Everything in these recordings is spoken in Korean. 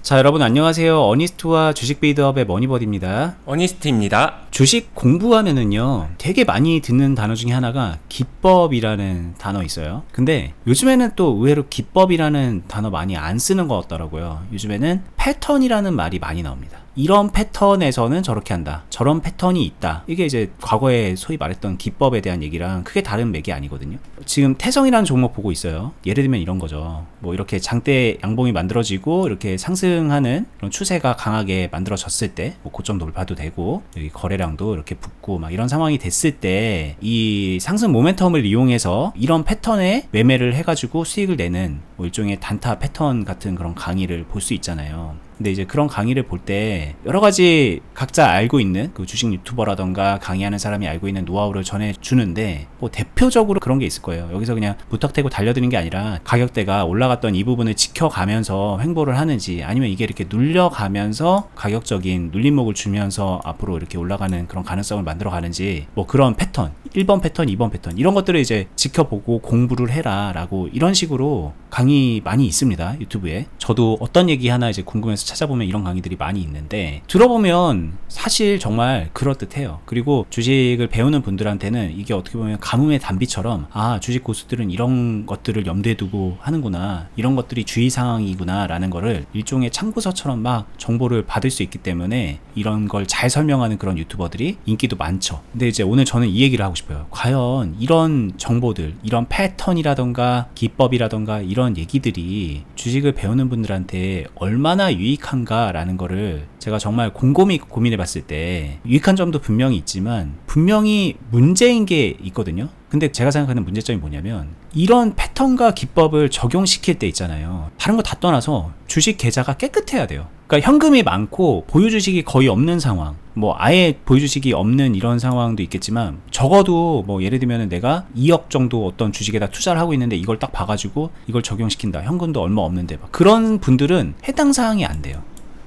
자, 여러분 안녕하세요. 어니스트와 주식 빌드업의 머니버디입니다. 어니스트입니다. 주식 공부하면은요 되게 많이 듣는 단어 중에 하나가 기법이라는 단어 있어요. 근데 요즘에는 또 의외로 기법이라는 단어 많이 안 쓰는 것 같더라고요. 요즘에는 패턴이라는 말이 많이 나옵니다. 이런 패턴에서는 저렇게 한다, 저런 패턴이 있다. 이게 이제 과거에 소위 말했던 기법에 대한 얘기랑 크게 다른 맥이 아니거든요. 지금 태성이라는 종목 보고 있어요. 예를 들면 이런 거죠. 뭐 이렇게 장대 양봉이 만들어지고 이렇게 상승하는 그런 추세가 강하게 만들어졌을 때, 뭐 고점 돌파도 되고 여기 거래량도 이렇게 붙고 막 이런 상황이 됐을 때 이 상승 모멘텀을 이용해서 이런 패턴에 매매를 해가지고 수익을 내는 뭐 일종의 단타 패턴 같은 그런 강의를 볼 수 있잖아요. 근데 이제 그런 강의를 볼 때 여러 가지 각자 알고 있는 그 주식 유튜버라던가 강의하는 사람이 알고 있는 노하우를 전해주는데, 뭐 대표적으로 그런 게 있을 거예요. 여기서 그냥 무턱대고 달려드는 게 아니라 가격대가 올라갔던 이 부분을 지켜가면서 횡보를 하는지, 아니면 이게 이렇게 눌려가면서 가격적인 눌림목을 주면서 앞으로 이렇게 올라가는 그런 가능성을 만들어 가는지, 뭐 그런 패턴, 1번 패턴, 2번 패턴 이런 것들을 이제 지켜보고 공부를 해라 라고 이런 식으로 강의 많이 있습니다, 유튜브에. 저도 어떤 얘기 하나 이제 궁금해서 찾아보면 이런 강의들이 많이 있는데, 들어보면 사실 정말 그럴듯해요. 그리고 주식을 배우는 분들한테는 이게 어떻게 보면 가뭄의 단비처럼, 아, 주식 고수들은 이런 것들을 염두에 두고 하는구나, 이런 것들이 주의사항이구나 라는 거를 일종의 참고서처럼 막 정보를 받을 수 있기 때문에 이런 걸 잘 설명하는 그런 유튜버들이 인기도 많죠. 근데 이제 오늘 저는 이 얘기를 하고 싶어요. 과연 이런 정보들, 이런 패턴이라던가 기법이라던가 이런 얘기들이 주식을 배우는 분들한테 얼마나 유익한가 라는 거를 제가 정말 곰곰이 고민해 봤을 때 유익한 점도 분명히 있지만 분명히 문제인 게 있거든요. 근데 제가 생각하는 문제점이 뭐냐면, 이런 패턴과 기법을 적용시킬 때 있잖아요, 다른 거 다 떠나서 주식 계좌가 깨끗해야 돼요. 그러니까 현금이 많고 보유 주식이 거의 없는 상황, 뭐 아예 보유 주식이 없는 이런 상황도 있겠지만, 적어도 뭐 예를 들면 내가 2억 정도 어떤 주식에다 투자를 하고 있는데 이걸 딱 봐가지고 이걸 적용시킨다, 현금도 얼마 없는데, 막 그런 분들은 해당 사항이 안 돼요.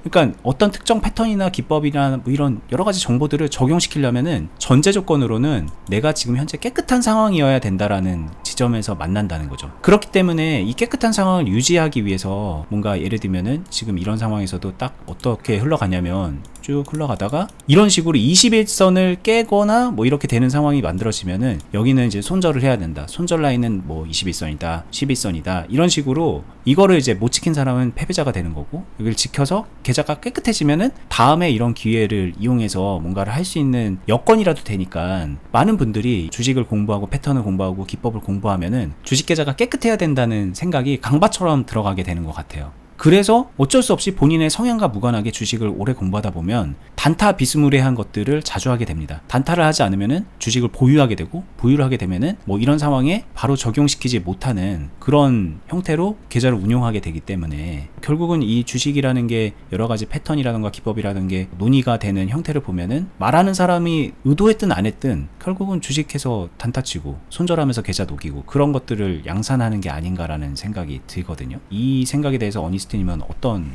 그러니까 어떤 특정 패턴이나 기법이나 뭐 이런 여러 가지 정보들을 적용시키려면은 전제 조건으로는 내가 지금 현재 깨끗한 상황이어야 된다라는 지점에서 만난다는 거죠. 그렇기 때문에 이 깨끗한 상황을 유지하기 위해서 뭔가 예를 들면은 지금 이런 상황에서도 딱 어떻게 흘러가냐면, 쭉 흘러가다가 이런 식으로 21선을 깨거나 뭐 이렇게 되는 상황이 만들어지면은 여기는 이제 손절을 해야 된다, 손절 라인은 뭐 21선이다, 11선이다, 이런 식으로 이거를 이제 못 지킨 사람은 패배자가 되는 거고, 여기를 지켜서 계좌가 깨끗해지면은 다음에 이런 기회를 이용해서 뭔가를 할 수 있는 여건이라도 되니까, 많은 분들이 주식을 공부하고 패턴을 공부하고 기법을 공부하면은 주식 계좌가 깨끗해야 된다는 생각이 강바처럼 들어가게 되는 것 같아요. 그래서 어쩔 수 없이 본인의 성향과 무관하게 주식을 오래 공부하다 보면 단타 비스무리한 것들을 자주 하게 됩니다. 단타를 하지 않으면은 주식을 보유하게 되고, 보유를 하게 되면은 뭐 이런 상황에 바로 적용시키지 못하는 그런 형태로 계좌를 운용하게 되기 때문에, 결국은 이 주식이라는 게 여러 가지 패턴이라든가 기법이라는 게 논의가 되는 형태를 보면은 말하는 사람이 의도했든 안 했든 결국은 주식해서 단타치고 손절하면서 계좌 녹이고 그런 것들을 양산하는 게 아닌가라는 생각이 들거든요. 이 생각에 대해서 어니스트님은 어떤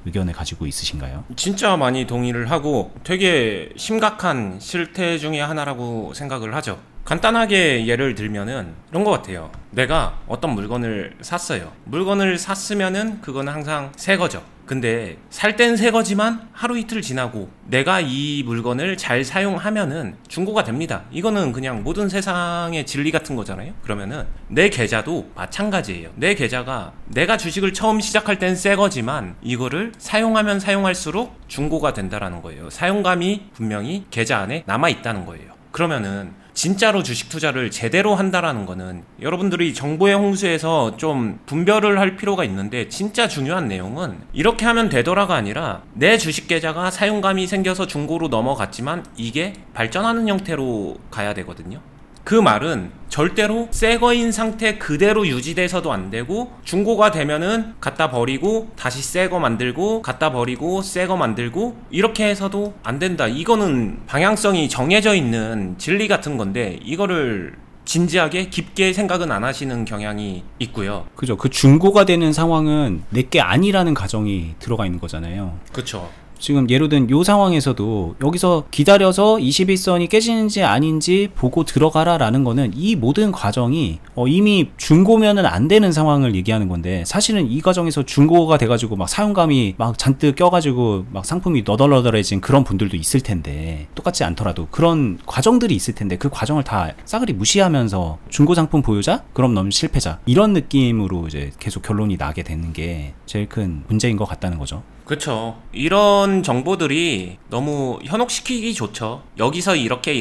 의견을 가지고 있으신가요? 진짜 많이 동의를 하고 되게 심각한 실태 중에 하나라고 생각을 하죠. 간단하게 예를 들면은 이런 것 같아요. 내가 어떤 물건을 샀어요. 물건을 샀으면은 그거는 항상 새 거죠. 근데 살 땐 새 거지만 하루 이틀 지나고 내가 이 물건을 잘 사용하면은 중고가 됩니다. 이거는 그냥 모든 세상의 진리 같은 거잖아요. 그러면은 내 계좌도 마찬가지예요. 내 계좌가 내가 주식을 처음 시작할 땐 새 거지만 이거를 사용하면 사용할수록 중고가 된다라는 거예요. 사용감이 분명히 계좌 안에 남아 있다는 거예요. 그러면은 진짜로 주식 투자를 제대로 한다라는 거는, 여러분들이 정보의 홍수에서 좀 분별을 할 필요가 있는데, 진짜 중요한 내용은 이렇게 하면 되더라가 아니라 내 주식 계좌가 사용감이 생겨서 중고로 넘어갔지만 이게 발전하는 형태로 가야 되거든요. 그 말은 절대로 새 거인 상태 그대로 유지돼서도 안 되고, 중고가 되면은 갖다 버리고 다시 새 거 만들고 갖다 버리고 새 거 만들고 이렇게 해서도 안 된다. 이거는 방향성이 정해져 있는 진리 같은 건데, 이거를 진지하게 깊게 생각은 안 하시는 경향이 있고요. 그죠. 그 중고가 되는 상황은 내게 아니라는 가정이 들어가 있는 거잖아요. 그렇죠. 지금 예로 든 요 상황에서도 여기서 기다려서 21선이 깨지는지 아닌지 보고 들어가라 라는 거는 이 모든 과정이 이미 중고면은 안 되는 상황을 얘기하는 건데, 사실은 이 과정에서 중고가 돼가지고 막 사용감이 막 잔뜩 껴가지고 막 상품이 너덜너덜해진 그런 분들도 있을 텐데, 똑같지 않더라도 그런 과정들이 있을 텐데 그 과정을 다 싸그리 무시하면서 중고 상품 보유자? 그럼 넌 실패자, 이런 느낌으로 이제 계속 결론이 나게 되는 게 제일 큰 문제인 것 같다는 거죠. 그렇죠. 이런 정보들이 너무 현혹시키기 좋죠. 여기서 이렇게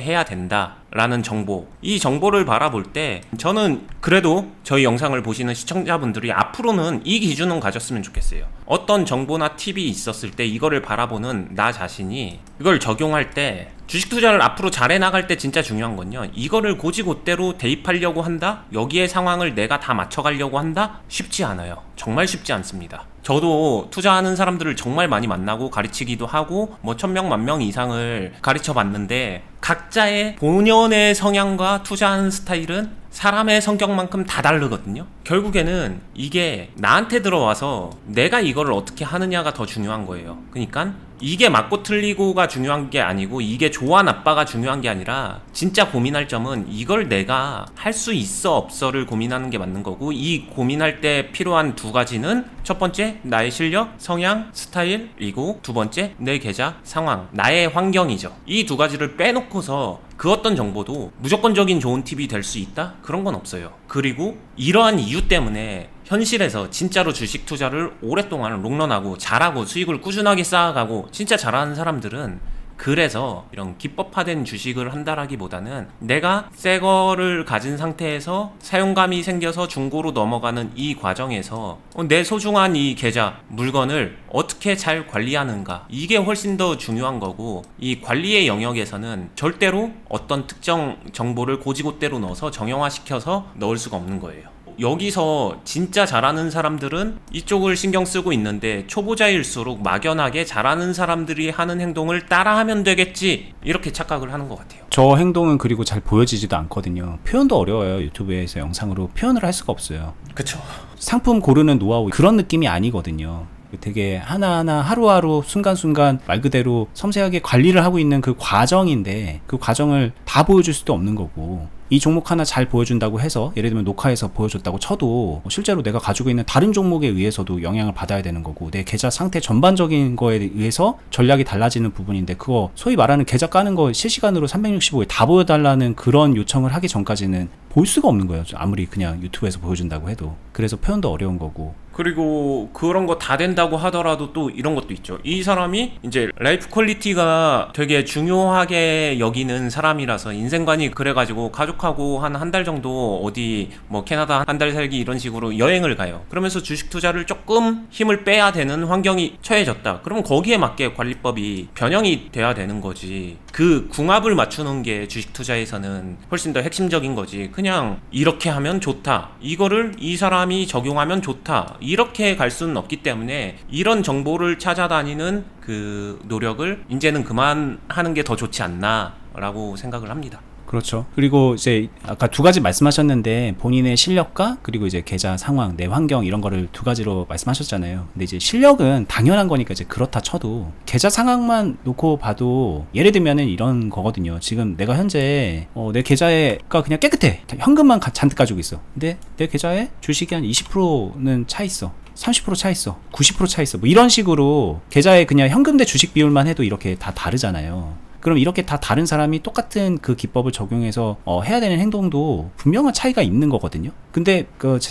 해야 된다 라는 정보, 이 정보를 바라볼 때 저는 그래도 저희 영상을 보시는 시청자분들이 앞으로는 이 기준은 가졌으면 좋겠어요. 어떤 정보나 팁이 있었을 때 이거를 바라보는 나 자신이 이걸 적용할 때, 주식 투자를 앞으로 잘해 나갈 때 진짜 중요한 건요, 이거를 고지고대로 대입하려고 한다? 여기에 상황을 내가 다 맞춰가려고 한다? 쉽지 않아요. 정말 쉽지 않습니다. 저도 투자하는 사람들을 정말 많이 만나고 가르치기도 하고 뭐 1000명, 10,000명 이상을 가르쳐 봤는데, 각자의 본연의 성향과 투자하는 스타일은 사람의 성격만큼 다 다르거든요. 결국에는 이게 나한테 들어와서 내가 이거를 어떻게 하느냐가 더 중요한 거예요. 그러니까 이게 맞고 틀리고가 중요한 게 아니고, 이게 좋아 나빠가 중요한 게 아니라, 진짜 고민할 점은 이걸 내가 할 수 있어 없어를 고민하는 게 맞는 거고, 이 고민할 때 필요한 두 가지는 첫 번째 나의 실력, 성향, 스타일이고, 두 번째 내 계좌 상황, 나의 환경이죠. 이 두 가지를 빼놓고서 그 어떤 정보도 무조건적인 좋은 팁이 될 수 있다? 그런 건 없어요. 그리고 이러한 이유 때문에 현실에서 진짜로 주식 투자를 오랫동안 롱런하고 잘하고 수익을 꾸준하게 쌓아가고 진짜 잘하는 사람들은, 그래서 이런 기법화된 주식을 한다라기보다는 내가 새 거를 가진 상태에서 사용감이 생겨서 중고로 넘어가는 이 과정에서 내 소중한 이 계좌, 물건을 어떻게 잘 관리하는가, 이게 훨씬 더 중요한 거고, 이 관리의 영역에서는 절대로 어떤 특정 정보를 고지고대로 넣어서 정형화시켜서 넣을 수가 없는 거예요. 여기서 진짜 잘하는 사람들은 이쪽을 신경 쓰고 있는데, 초보자일수록 막연하게 잘하는 사람들이 하는 행동을 따라하면 되겠지, 이렇게 착각을 하는 것 같아요. 저 행동은 그리고 잘 보여지지도 않거든요. 표현도 어려워요. 유튜브에서 영상으로 표현을 할 수가 없어요. 그쵸. 상품 고르는 노하우 그런 느낌이 아니거든요. 되게 하나하나 하루하루 순간순간 말 그대로 섬세하게 관리를 하고 있는 그 과정인데, 그 과정을 다 보여줄 수도 없는 거고, 이 종목 하나 잘 보여준다고 해서, 예를 들면 녹화해서 보여줬다고 쳐도 실제로 내가 가지고 있는 다른 종목에 의해서도 영향을 받아야 되는 거고, 내 계좌 상태 전반적인 거에 의해서 전략이 달라지는 부분인데, 그거 소위 말하는 계좌 까는 거 실시간으로 365일 다 보여달라는 그런 요청을 하기 전까지는 볼 수가 없는 거예요. 아무리 그냥 유튜브에서 보여준다고 해도. 그래서 표현도 어려운 거고. 그리고 그런 거 다 된다고 하더라도 또 이런 것도 있죠. 이 사람이 이제 라이프 퀄리티가 되게 중요하게 여기는 사람이라서, 인생관이 그래가지고 가족하고 한 달 정도 어디 뭐 캐나다 한 달 살기 이런 식으로 여행을 가요. 그러면서 주식 투자를 조금 힘을 빼야 되는 환경이 처해졌다. 그러면 거기에 맞게 관리법이 변형이 돼야 되는 거지. 그 궁합을 맞추는 게 주식 투자에서는 훨씬 더 핵심적인 거지. 그냥 이렇게 하면 좋다, 이거를 이 사람이 적용하면 좋다, 이렇게 갈 수는 없기 때문에 이런 정보를 찾아다니는 그 노력을 이제는 그만하는 게 더 좋지 않나 라고 생각을 합니다. 그렇죠. 그리고 이제 아까 두 가지 말씀하셨는데, 본인의 실력과 그리고 이제 계좌 상황, 내 환경, 이런 거를 두 가지로 말씀하셨잖아요. 근데 이제 실력은 당연한 거니까 이제 그렇다 쳐도, 계좌 상황만 놓고 봐도 예를 들면은 이런 거거든요. 지금 내가 현재 내 계좌가 그냥 깨끗해. 현금만 잔뜩 가지고 있어. 근데 내 계좌에 주식이 한 20%는 차 있어. 30% 차 있어, 90% 차 있어, 뭐 이런 식으로 계좌에 그냥 현금 대 주식 비율만 해도 이렇게 다 다르잖아요. 그럼 이렇게 다 다른 사람이 똑같은 그 기법을 적용해서 해야 되는 행동도 분명한 차이가 있는 거거든요. 근데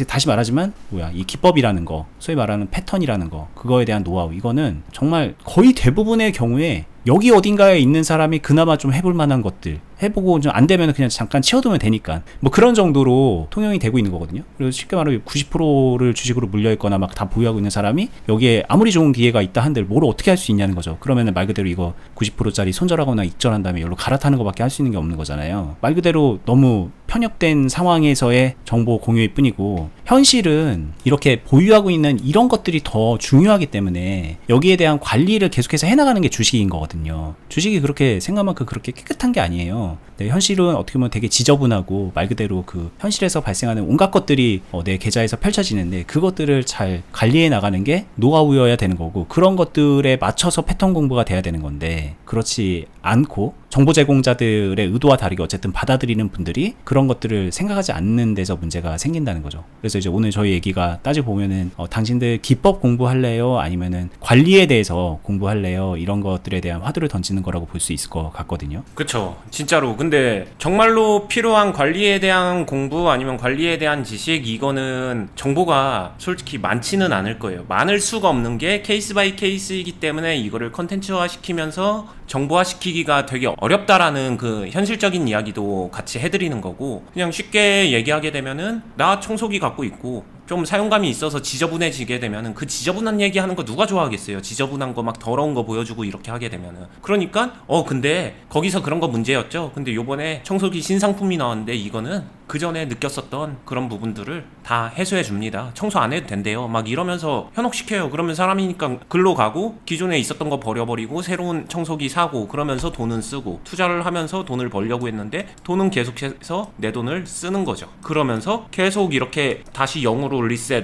다시 말하지만 이 기법이라는 거, 소위 말하는 패턴이라는 거, 그거에 대한 노하우, 이거는 정말 거의 대부분의 경우에 여기 어딘가에 있는 사람이 그나마 좀 해볼 만한 것들 해보고, 좀 안 되면 그냥 잠깐 치워두면 되니까, 뭐 그런 정도로 통용이 되고 있는 거거든요. 그래서 쉽게 말하면 90%를 주식으로 물려있거나 막 다 보유하고 있는 사람이 여기에 아무리 좋은 기회가 있다 한들 뭘 어떻게 할 수 있냐는 거죠. 그러면은 말 그대로 이거 90%짜리 손절하거나 익절한 다음에 여기로 갈아타는 것밖에 할 수 있는 게 없는 거잖아요. 말 그대로 너무 편협된 상황에서의 정보 공유일 뿐이고, 현실은 이렇게 보유하고 있는 이런 것들이 더 중요하기 때문에 여기에 대한 관리를 계속해서 해나가는 게 주식인 거거든요. 주식이 그렇게 생각만큼 그렇게 깨끗한 게 아니에요. 있잖아요. 네, 현실은 어떻게 보면 되게 지저분하고 말 그대로 그 현실에서 발생하는 온갖 것들이 내 계좌에서 펼쳐지는데 그것들을 잘 관리해 나가는 게 노하우여야 되는 거고 그런 것들에 맞춰서 패턴 공부가 돼야 되는 건데 그렇지 않고 정보 제공자들의 의도와 다르게 어쨌든 받아들이는 분들이 그런 것들을 생각하지 않는 데서 문제가 생긴다는 거죠. 그래서 이제 오늘 저희 얘기가 따지고 보면은 당신들 기법 공부할래요? 아니면은 관리에 대해서 공부할래요? 이런 것들에 대한 화두를 던지는 거라고 볼 수 있을 것 같거든요. 그쵸. 진짜로. 근데 정말로 필요한 관리에 대한 공부 아니면 관리에 대한 지식 이거는 정보가 솔직히 많지는 않을 거예요. 많을 수가 없는 게 케이스 바이 케이스이기 때문에 이거를 컨텐츠화 시키면서 정보화 시키기가 되게 어렵다라는 그 현실적인 이야기도 같이 해드리는 거고 그냥 쉽게 얘기하게 되면은 나 청소기 갖고 있고 좀 사용감이 있어서 지저분해지게 되면은 그 지저분한 얘기하는 거 누가 좋아하겠어요. 지저분한 거 막 더러운 거 보여주고 이렇게 하게 되면은 그러니까 근데 거기서 그런 거 문제였죠. 근데 요번에 청소기 신상품이 나왔는데 이거는 그 전에 느꼈었던 그런 부분들을 다 해소해 줍니다. 청소 안 해도 된대요. 막 이러면서 현혹시켜요. 그러면 사람이니까 글로 가고 기존에 있었던 거 버려버리고 새로운 청소기 사고 그러면서 돈은 쓰고 투자를 하면서 돈을 벌려고 했는데 돈은 계속해서 내 돈을 쓰는 거죠. 그러면서 계속 이렇게 다시 0으로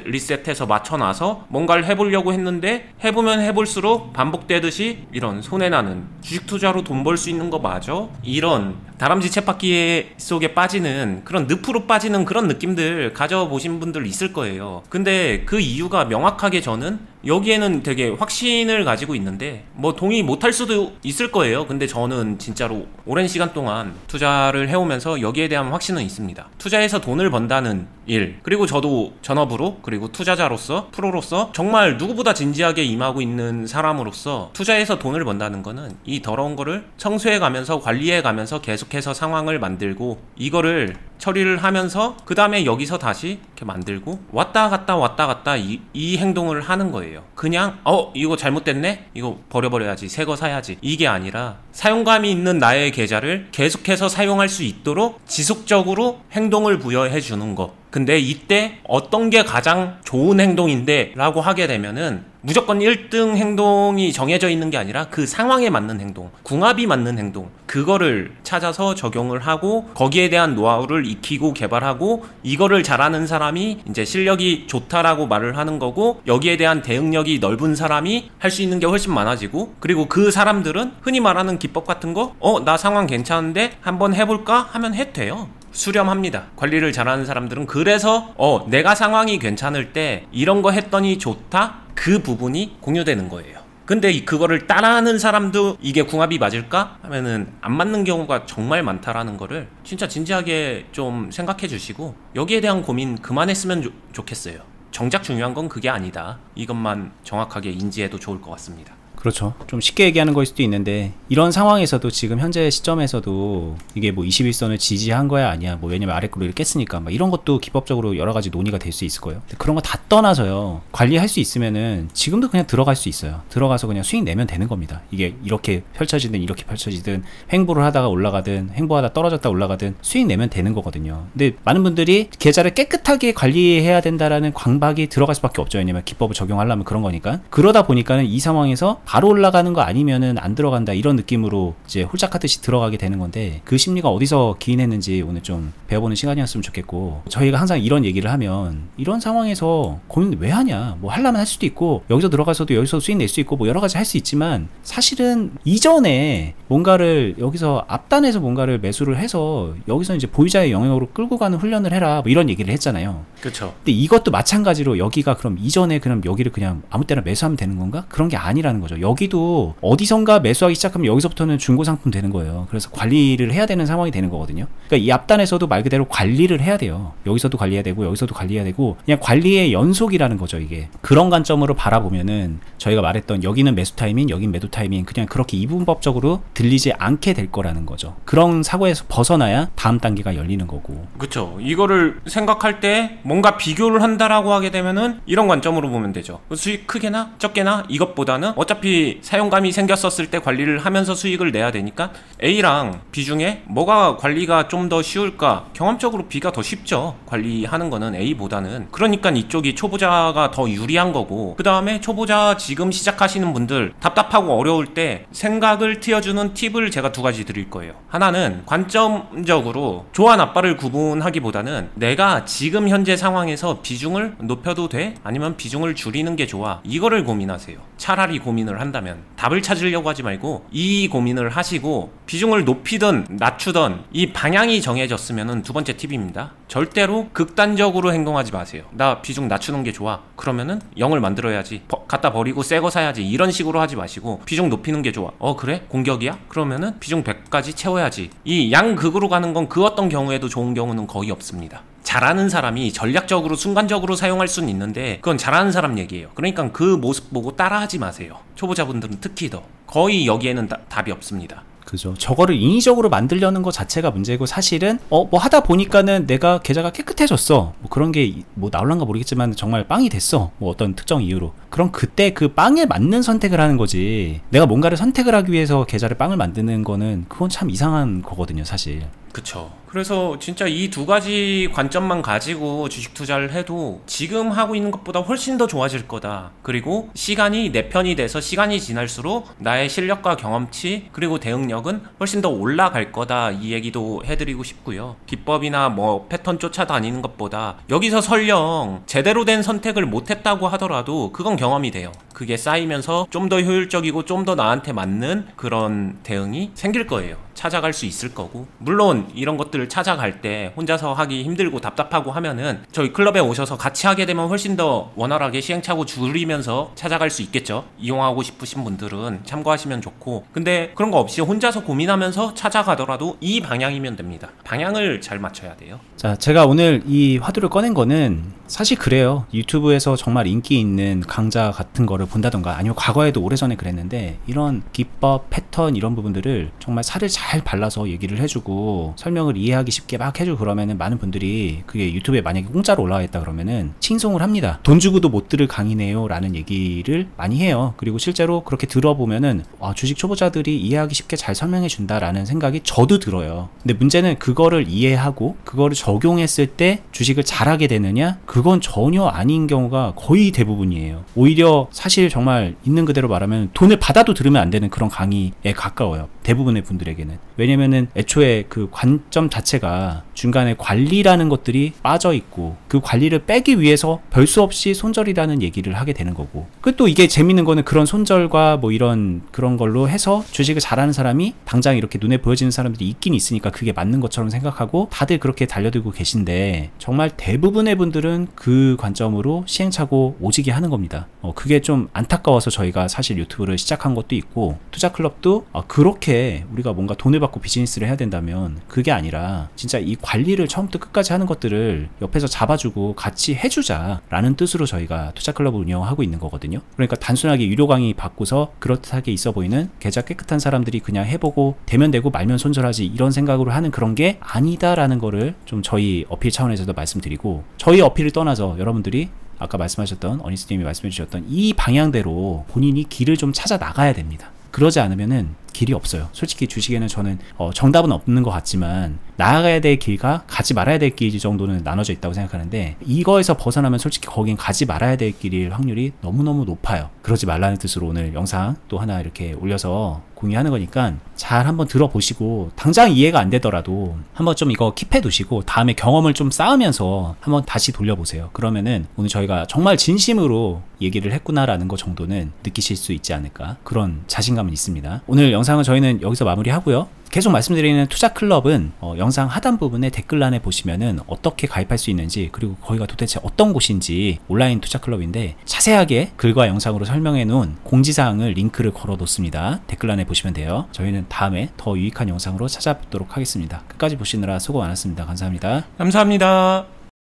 리셋해서 맞춰놔서 뭔가를 해보려고 했는데 해보면 해볼수록 반복되듯이 이런 손해나는 주식 투자로 돈 벌 수 있는 거 맞아? 이런 다람쥐 쳇바퀴 속에 빠지는 그런 늪으로 빠지는 그런 느낌들 가져보신 분들 있을 거예요. 근데 그 이유가 명확하게 저는 여기에는 되게 확신을 가지고 있는데 뭐 동의 못할 수도 있을 거예요. 근데 저는 진짜로 오랜 시간 동안 투자를 해오면서 여기에 대한 확신은 있습니다. 투자해서 돈을 번다는 일 그리고 저도 전업으로 그리고 투자자로서 프로로서 정말 누구보다 진지하게 임하고 있는 사람으로서 투자해서 돈을 번다는 거는 이 더러운 거를 청소해 가면서 관리해 가면서 계속해서 상황을 만들고 이거를 처리를 하면서 그 다음에 여기서 다시 이렇게 만들고 왔다 갔다 이 행동을 하는 거예요. 그냥 이거 잘못됐네? 이거 버려버려야지. 새 거 사야지. 이게 아니라 사용감이 있는 나의 계좌를 계속해서 사용할 수 있도록 지속적으로 행동을 부여해 주는 거. 근데 이때 어떤 게 가장 좋은 행동인데 라고 하게 되면은 무조건 1등 행동이 정해져 있는 게 아니라 그 상황에 맞는 행동, 궁합이 맞는 행동 그거를 찾아서 적용을 하고 거기에 대한 노하우를 익히고 개발하고 이거를 잘하는 사람이 이제 실력이 좋다라고 말을 하는 거고 여기에 대한 대응력이 넓은 사람이 할 수 있는 게 훨씬 많아지고 그리고 그 사람들은 흔히 말하는 기법 같은 거 나 상황 괜찮은데 한번 해볼까? 하면 해도 돼요. 수렴합니다. 관리를 잘하는 사람들은 그래서 내가 상황이 괜찮을 때 이런 거 했더니 좋다? 그 부분이 공유되는 거예요. 근데 그거를 따라하는 사람도 이게 궁합이 맞을까? 하면은 안 맞는 경우가 정말 많다라는 거를 진짜 진지하게 좀 생각해 주시고 여기에 대한 고민 그만했으면 좋겠어요. 정작 중요한 건 그게 아니다. 이것만 정확하게 인지해도 좋을 것 같습니다. 그렇죠. 좀 쉽게 얘기하는 거일 수도 있는데 이런 상황에서도 지금 현재 시점에서도 이게 뭐 21선을 지지한 거야 아니야 뭐 왜냐면 아랫구를 깼으니까 막 이런 것도 기법적으로 여러 가지 논의가 될 수 있을 거예요. 그런 거 다 떠나서요. 관리할 수 있으면은 지금도 그냥 들어갈 수 있어요. 들어가서 그냥 수익 내면 되는 겁니다. 이게 이렇게 펼쳐지든 이렇게 펼쳐지든 횡보를 하다가 올라가든 횡보하다 떨어졌다 올라가든 수익 내면 되는 거거든요. 근데 많은 분들이 계좌를 깨끗하게 관리해야 된다라는 강박이 들어갈 수밖에 없죠. 왜냐면 기법을 적용하려면 그런 거니까. 그러다 보니까는 이 상황에서 바로 올라가는 거 아니면은 안 들어간다 이런 느낌으로 이제 홀짝하듯이 들어가게 되는 건데 그 심리가 어디서 기인했는지 오늘 좀 배워보는 시간이었으면 좋겠고 저희가 항상 이런 얘기를 하면 이런 상황에서 고민 왜 하냐 뭐 하려면 할 수도 있고 여기서 들어가서도 여기서 수익 낼 수 있고 뭐 여러 가지 할 수 있지만 사실은 이전에 뭔가를 여기서 앞단에서 뭔가를 매수를 해서 여기서 이제 보유자의 영역으로 끌고 가는 훈련을 해라 뭐 이런 얘기를 했잖아요. 그렇죠. 근데 이것도 마찬가지로 여기가 그럼 이전에 그럼 여기를 그냥 아무 때나 매수하면 되는 건가? 그런 게 아니라는 거죠. 여기도 어디선가 매수하기 시작하면 여기서부터는 중고상품 되는 거예요. 그래서 관리를 해야 되는 상황이 되는 거거든요. 그러니까 이 앞단에서도 말 그대로 관리를 해야 돼요. 여기서도 관리해야 되고 여기서도 관리해야 되고 그냥 관리의 연속이라는 거죠. 이게 그런 관점으로 바라보면은 저희가 말했던 여기는 매수 타이밍 여긴 매도 타이밍 그냥 그렇게 이분법적으로 들리지 않게 될 거라는 거죠. 그런 사고에서 벗어나야 다음 단계가 열리는 거고. 그렇죠. 이거를 생각할 때 뭔가 비교를 한다라고 하게 되면은 이런 관점으로 보면 되죠. 수익 크게나 적게나 이것보다는 어차피 어차피 사용감이 생겼었을 때 관리를 하면서 수익을 내야 되니까 A랑 B 중에 뭐가 관리가 좀 더 쉬울까? 경험적으로 B가 더 쉽죠. 관리하는 거는 A보다는. 그러니까 이쪽이 초보자가 더 유리한 거고, 그 다음에 초보자 지금 시작하시는 분들 답답하고 어려울 때 생각을 트여주는 팁을 제가 두 가지 드릴 거예요. 하나는 관점적으로 좋아 나빠를 구분하기보다는 내가 지금 현재 상황에서 비중을 높여도 돼? 아니면 비중을 줄이는 게 좋아? 이거를 고민하세요. 차라리 고민을 한다면 답을 찾으려고 하지 말고 이 고민을 하시고, 비중을 높이든 낮추든 이 방향이 정해졌으면 두 번째 팁입니다. 절대로 극단적으로 행동하지 마세요. 나 비중 낮추는 게 좋아. 그러면은 0을 만들어야지. 갖다 버리고 새 거 사야지. 이런 식으로 하지 마시고, 비중 높이는 게 좋아. 그래? 공격이야? 그러면은 비중 100까지 채워야지. 이 양극으로 가는 건 그 어떤 경우에도 좋은 경우는 거의 없습니다. 잘하는 사람이 전략적으로 순간적으로 사용할 수는 있는데 그건 잘하는 사람 얘기예요. 그러니까 그 모습 보고 따라하지 마세요. 초보자분들은 특히 더. 거의 여기에는 답이 없습니다. 그죠. 저거를 인위적으로 만들려는 것 자체가 문제고, 사실은 뭐 하다 보니까는 내가 계좌가 깨끗해졌어, 뭐 그런 게 뭐 나올란가 모르겠지만 정말 빵이 됐어, 뭐 어떤 특정 이유로. 그럼 그때 그 빵에 맞는 선택을 하는 거지, 내가 뭔가를 선택을 하기 위해서 계좌를 빵을 만드는 거는 그건 참 이상한 거거든요, 사실. 그쵸. 그래서 진짜 이 두 가지 관점만 가지고 주식 투자를 해도 지금 하고 있는 것보다 훨씬 더 좋아질 거다. 그리고 시간이 내 편이 돼서 시간이 지날수록 나의 실력과 경험치 그리고 대응력은 훨씬 더 올라갈 거다. 이 얘기도 해드리고 싶고요. 비법이나 뭐 패턴 쫓아다니는 것보다 여기서 설령 제대로 된 선택을 못했다고 하더라도 그건 경험이 돼요. 그게 쌓이면서 좀 더 효율적이고 좀 더 나한테 맞는 그런 대응이 생길 거예요. 찾아갈 수 있을 거고, 물론 이런 것들을 찾아갈 때 혼자서 하기 힘들고 답답하고 하면은 저희 클럽에 오셔서 같이 하게 되면 훨씬 더 원활하게 시행착오 줄이면서 찾아갈 수 있겠죠. 이용하고 싶으신 분들은 참고하시면 좋고, 근데 그런 거 없이 혼자서 고민하면서 찾아가더라도 이 방향이면 됩니다. 방향을 잘 맞춰야 돼요. 자, 제가 오늘 이 화두를 꺼낸 거는 사실 그래요. 유튜브에서 정말 인기 있는 강좌 같은 거를 본다던가, 아니면 과거에도 오래전에 그랬는데, 이런 기법, 패턴 이런 부분들을 정말 살을 잘 발라서 얘기를 해주고 설명을 이해하기 쉽게 막 해주고 그러면은 많은 분들이 그게 유튜브에 만약에 공짜로 올라와 있다 그러면은 칭송을 합니다. 돈 주고도 못 들을 강의네요 라는 얘기를 많이 해요. 그리고 실제로 그렇게 들어보면은 주식 초보자들이 이해하기 쉽게 잘 설명해 준다라는 생각이 저도 들어요. 근데 문제는 그거를 이해하고 그거를 적용했을 때 주식을 잘하게 되느냐? 그건 전혀 아닌 경우가 거의 대부분이에요. 오히려 사실 정말 있는 그대로 말하면 돈을 받아도 들으면 안 되는 그런 강의에 가까워요. 대부분의 분들에게는. 왜냐면은 애초에 그 관점 자체가 중간에 관리라는 것들이 빠져 있고, 그 관리를 빼기 위해서 별 수 없이 손절이라는 얘기를 하게 되는 거고, 그 또 이게 재밌는 거는 그런 손절과 뭐 이런 그런 걸로 해서 주식을 잘하는 사람이 당장 이렇게 눈에 보여지는 사람들이 있긴 있으니까 그게 맞는 것처럼 생각하고 다들 그렇게 달려들고 계신데, 정말 대부분의 분들은 그 관점으로 시행착오 오지게 하는 겁니다. 그게 좀 안타까워서 저희가 사실 유튜브를 시작한 것도 있고, 투자클럽도 그렇게 우리가 뭔가 돈을 받고 비즈니스를 해야 된다면 그게 아니라 진짜 이 관리를 처음부터 끝까지 하는 것들을 옆에서 잡아주고 같이 해주자 라는 뜻으로 저희가 투자클럽을 운영하고 있는 거거든요. 그러니까 단순하게 유료 강의 받고서 그렇게 있어 보이는 계좌 깨끗한 사람들이 그냥 해보고 되면 되고 말면 손절하지 이런 생각으로 하는 그런 게 아니다라는 거를 좀 저희 어필 차원에서도 말씀드리고, 저희 어필을 떠나서 여러분들이 아까 말씀하셨던 어니스님이 말씀해 주셨던 이 방향대로 본인이 길을 좀 찾아 나가야 됩니다. 그러지 않으면은 길이 없어요. 솔직히 주식에는 저는 정답은 없는 것 같지만 나아가야 될 길과 가지 말아야 될 길 정도는 나눠져 있다고 생각하는데, 이거에서 벗어나면 솔직히 거긴 가지 말아야 될 길일 확률이 너무너무 높아요. 그러지 말라는 뜻으로 오늘 영상 또 하나 이렇게 올려서 공유하는 거니까 잘 한번 들어보시고, 당장 이해가 안 되더라도 한번 좀 이거 킵해 두시고 다음에 경험을 좀 쌓으면서 한번 다시 돌려보세요. 그러면은 오늘 저희가 정말 진심으로 얘기를 했구나라는 거 정도는 느끼실 수 있지 않을까, 그런 자신감은 있습니다. 오늘 영상은 저희는 여기서 마무리하고요. 계속 말씀드리는 투자클럽은 영상 하단 부분에 댓글란에 보시면은 어떻게 가입할 수 있는지, 그리고 거기가 도대체 어떤 곳인지 온라인 투자클럽인데 자세하게 글과 영상으로 설명해 놓은 공지사항을 링크를 걸어 놓습니다. 댓글란에 보시면 돼요. 저희는 다음에 더 유익한 영상으로 찾아뵙도록 하겠습니다. 끝까지 보시느라 수고 많았습니다. 감사합니다. 감사합니다.